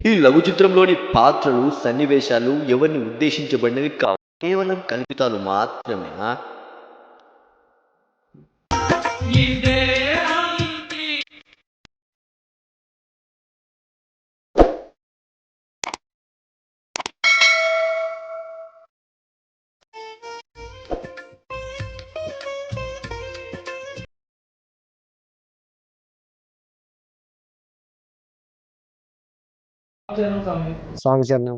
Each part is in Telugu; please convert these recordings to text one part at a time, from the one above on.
ఈ లఘు చిత్రంలోని పాత్రలు, సన్నివేశాలు ఎవరిని ఉద్దేశించబడినవి కావు. కేవలం కల్పితాలు మాత్రమే. స్వామి చరణం.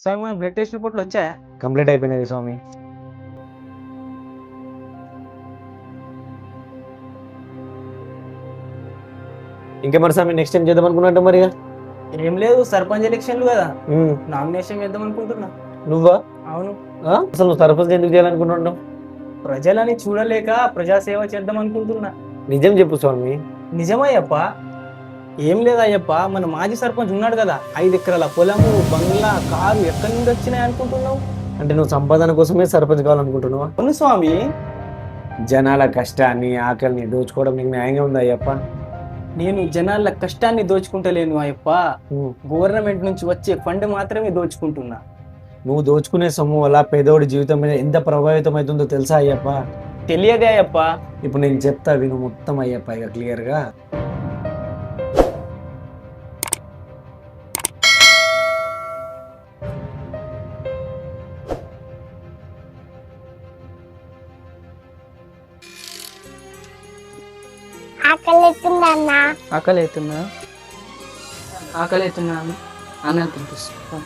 స్వామి మన బ్లడ్ టెస్ట్ రిపోర్ట్లు వచ్చాయా? కంప్లీట్ అయిపోయినది స్వామి. ఇంకా మరి స్వామి నెక్స్ట్ టైం చేద్దాం అనుకున్నట్టు మరి ఏం లేదు, సర్పంచ్ ఎలక్షన్లు కదా, నామినేషన్ చేద్దాం అనుకుంటున్నా. నువ్వా? అవును. అసలు నువ్వు సర్పంచ్ ఎందుకు చేయాలనుకుంటున్నావు? ప్రజలని చూడలేక ప్రజాసేవ చేద్దాం అనుకుంటున్నా. నిజం చెప్పు స్వామి. నిజమయ్యప్ప. ఏం లేదయ్యప్ప, మన మాజీ సర్పంచ్ ఉన్నాడు కదా, 5 ఎకరాల పొలము, బంగ్లా, కారు ఎక్కడి నుండి వచ్చినాయి అనుకుంటున్నావు? అంటే నువ్వు సంపాదన కోసమే సర్పంచ్ కావాలనుకుంటున్నావా? అవును స్వామి. జనాల కష్టాన్ని, ఆకలిని దోచుకోవడం నీకు న్యాయంగా ఉంది అయ్యప్ప? నేను జనాల కష్టాన్ని దోచుకుంటలేను అయ్యప్ప, గవర్నమెంట్ నుంచి వచ్చే ఫండ్ మాత్రమే దోచుకుంటున్నా. నువ్వు దోచుకునే సొమ్ము వల్ల పేదోడి జీవితం మీద ఎంత ప్రభావితం అవుతుందో తెలుసా అయ్యప్ప? తెలియదే అయ్యప్ప. ఇప్పుడు నేను చెప్తా విను మొత్తం అయ్యప్ప ఇక క్లియర్గా. ఆకలి అవుతుందా? ఆకలి అవుతున్నా అన్న తినిపిస్తా.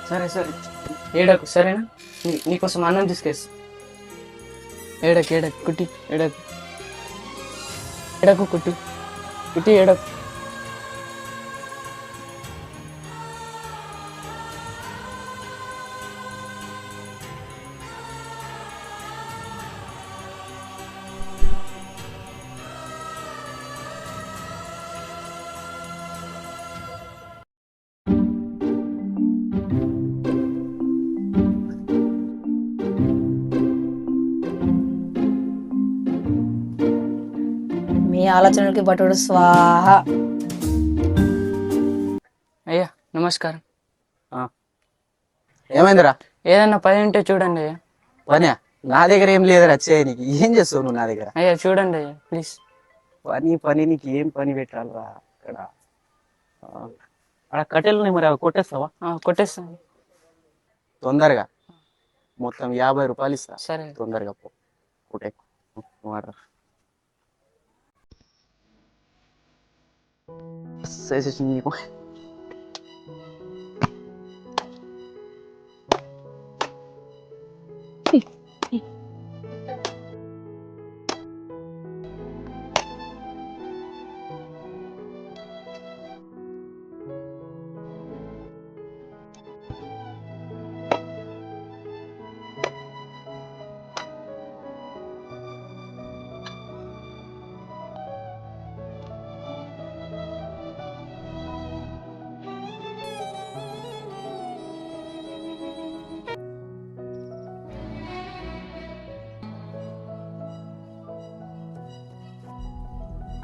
సరే సరే, ఏడకు సరేనా? నీకోసం అన్నం తీసుకేస్తా. ఏడకు ఏడకు కుట్టి, ఏడకు ఏడకు కుట్టి కుట్టి, ఏడకు. మీ ఆలోచనలకి బటుడు స్వాహ. అయ్యా నమస్కారం. ఏమైందిరా? ఏదన్నా పని ఉంటే చూడండి అయ్యా. పని నా దగ్గర ఏం లేదురా, వచ్చేయనికి. ఏం చేస్తావు నువ్వు నా దగ్గర? అయ్యా చూడండి అయ్యా ప్లీజ్. పని నీకు ఏం పని పెట్టాలరా? అక్కడ కట్టెలు మరి అవి కొట్టేస్తావా? కొట్టేస్తాను. తొందరగా మొత్తం 50 రూపాయలు ఇస్తా. సరే తొందరగా పో కొట్టే.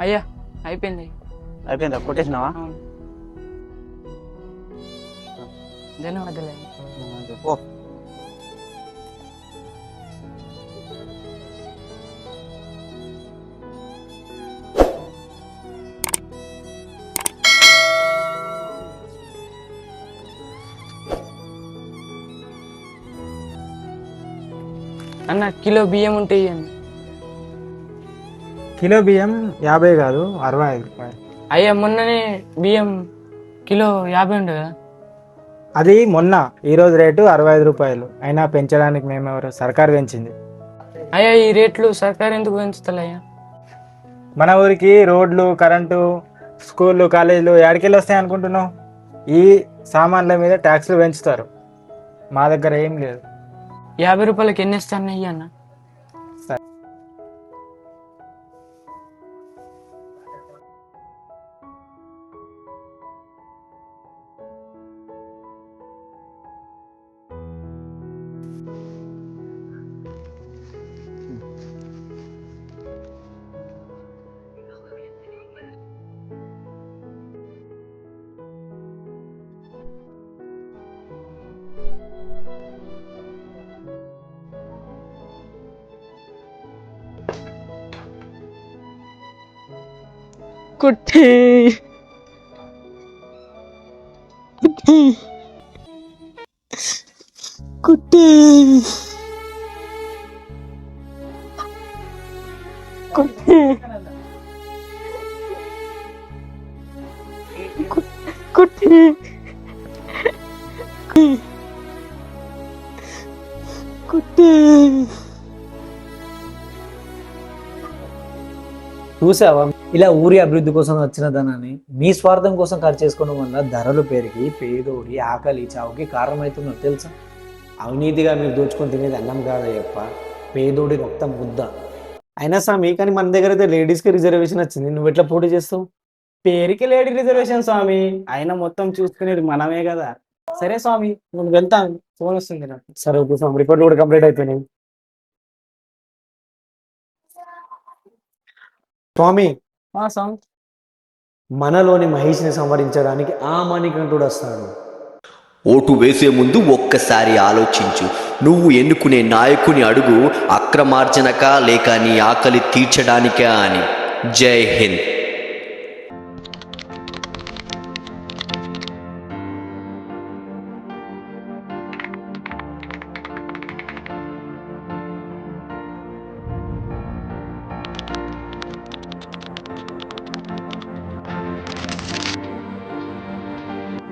అయ్యా అయిపోయింది. అయిపోయిందా? కొట్టేసినావా? ధన్యవాదాలు. పో. అన్న కిలో బియ్యం ఉంటే ఇవ్వండి. కిలో బియ్యం 50 కాదు 65 రూపాయలు. అయ్యా మొన్ననే బియ్యం కిలో 50 ఉండే కదా. అది మొన్న, ఈరోజు రేటు 65 రూపాయలు. అయినా పెంచడానికి మేమెవరు, సర్కారు పెంచింది. అయ్యా ఈ రేట్లు సర్కారు ఎందుకు పెంచుతలయ్యా? మన ఊరికి రోడ్లు, కరెంటు, స్కూళ్ళు, కాలేజీలు ఏడికెళ్ళి వస్తాయి అనుకుంటున్నావు? ఈ సామాన్ల మీద ట్యాక్సులు పెంచుతారు. మా దగ్గర ఏం లేదు. 50 రూపాయలకి ఎన్ని ఇస్తాను అన్న? కుట్టి కుట్టి కుట్టి కుట్టి కుట్టి చూసావా, ఇలా ఊరి అభివృద్ధి కోసం వచ్చిన ధనాన్ని మీ స్వార్థం కోసం ఖర్చు చేసుకోవడం వల్ల ధరలు పెరిగి పేదోడి ఆకలి చావుకి కారణమవుతున్నారు తెలుసా. అవినీతిగా మీరు దోచుకొని తినేది అన్నం కాదయ్యప్ప, పేదోడి రక్తం ముద్ద. అయినా స్వామి, కానీ మన దగ్గర అయితే లేడీస్కి రిజర్వేషన్ వచ్చింది, నువ్వు ఎట్లా పోటీ చేస్తావు? పేరుకి లేడీ రిజర్వేషన్ స్వామి, అయినా మొత్తం చూసుకునేది మనమే కదా. సరే స్వామి, నేను వెళ్తాను, ఫోన్ వస్తుంది నాకు. సరే ఓకే స్వామి, రిపోర్ట్లు కూడా కంప్లీట్ అయిపోయినాయి. స్వామి, స్వామి, మనలోని మహిషిని సంవరించడానికి ఆ మణికంఠుడు వస్తాడు. ఓటు వేసే ముందు ఒక్కసారి ఆలోచించు. నువ్వు ఎన్నుకునే నాయకుని అడుగు అక్రమార్జనకా లేక నీ ఆకలి తీర్చడానికా అని. జై హింద్.